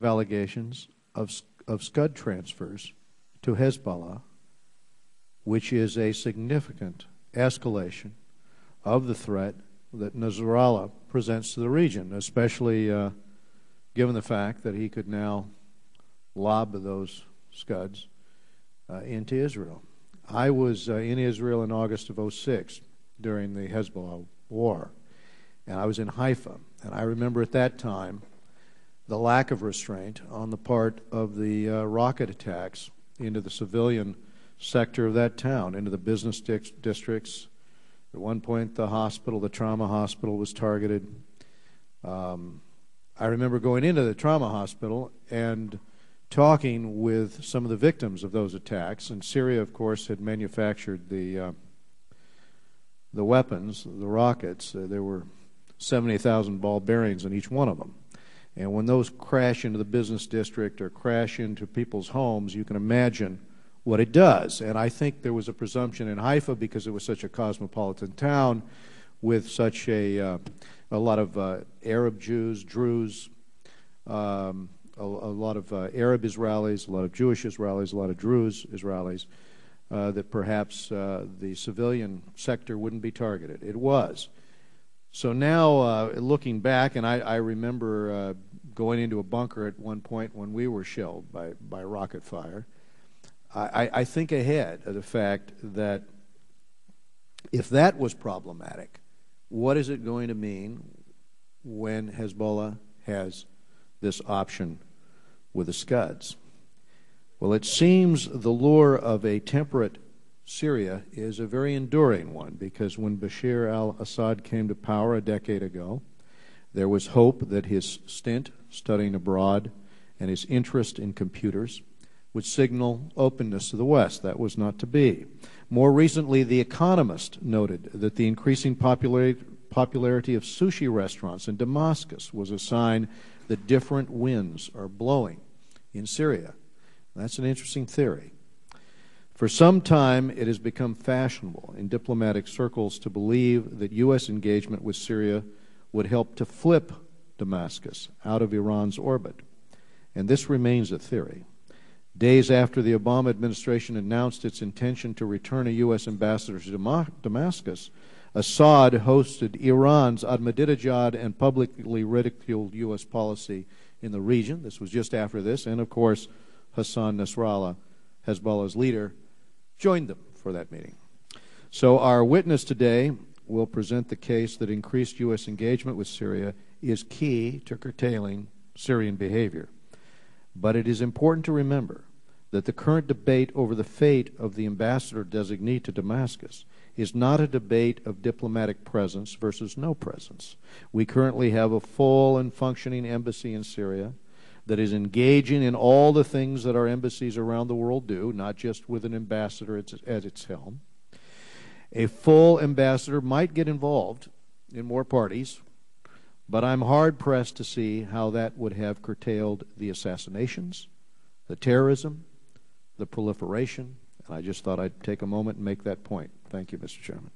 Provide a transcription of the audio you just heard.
allegations of Scud transfers to Hezbollah, which is a significant escalation of the threat that Nasrallah presents to the region, especially given the fact that he could now lob those Scuds into Israel. I was in Israel in August of '06 during the Hezbollah war, and I was in Haifa, and I remember at that time the lack of restraint on the part of the rocket attacks into the civilian sector of that town, into the business districts. At one point, the hospital, the trauma hospital, was targeted. I remember going into the trauma hospital and talking with some of the victims of those attacks. And Syria, of course, had manufactured the weapons, the rockets. There were 70,000 ball bearings in each one of them. And when those crash into the business district or crash into people's homes, you can imagine what it does. And I think there was a presumption in Haifa, because it was such a cosmopolitan town with such a lot of Arab Jews, Druze, a lot of Arab Israelis, a lot of Jewish Israelis, a lot of Druze Israelis, that perhaps the civilian sector wouldn't be targeted. It was. So now, looking back, and I remember going into a bunker at one point when we were shelled by rocket fire, I think ahead of the fact that if that was problematic, what is it going to mean when Hezbollah has this option with the Scuds? Well, it seems the lure of a temperate Syria is a very enduring one, because when Bashar al-Assad came to power a decade ago, there was hope that his stint studying abroad and his interest in computers would signal openness to the West. That was not to be. More recently, The Economist noted that the increasing popularity of sushi restaurants in Damascus was a sign that different winds are blowing in Syria. That's an interesting theory. For some time, it has become fashionable in diplomatic circles to believe that U.S. engagement with Syria would help to flip Damascus out of Iran's orbit. And this remains a theory. Days after the Obama administration announced its intention to return a U.S. ambassador to Damascus, Assad hosted Iran's Ahmadinejad and publicly ridiculed U.S. policy in the region. This was just after this. And, of course, Hassan Nasrallah, Hezbollah's leader, joined them for that meeting. So our witness today will present the case that increased U.S. engagement with Syria is key to curtailing Syrian behavior. But it is important to remember that the current debate over the fate of the ambassador designee to Damascus is not a debate of diplomatic presence versus no presence. We currently have a full and functioning embassy in Syria that is engaging in all the things that our embassies around the world do, not just with an ambassador at its helm. A full ambassador might get involved in more parties, but I'm hard-pressed to see how that would have curtailed the assassinations, the terrorism, the proliferation. And I just thought I'd take a moment and make that point. Thank you, Mr. Chairman.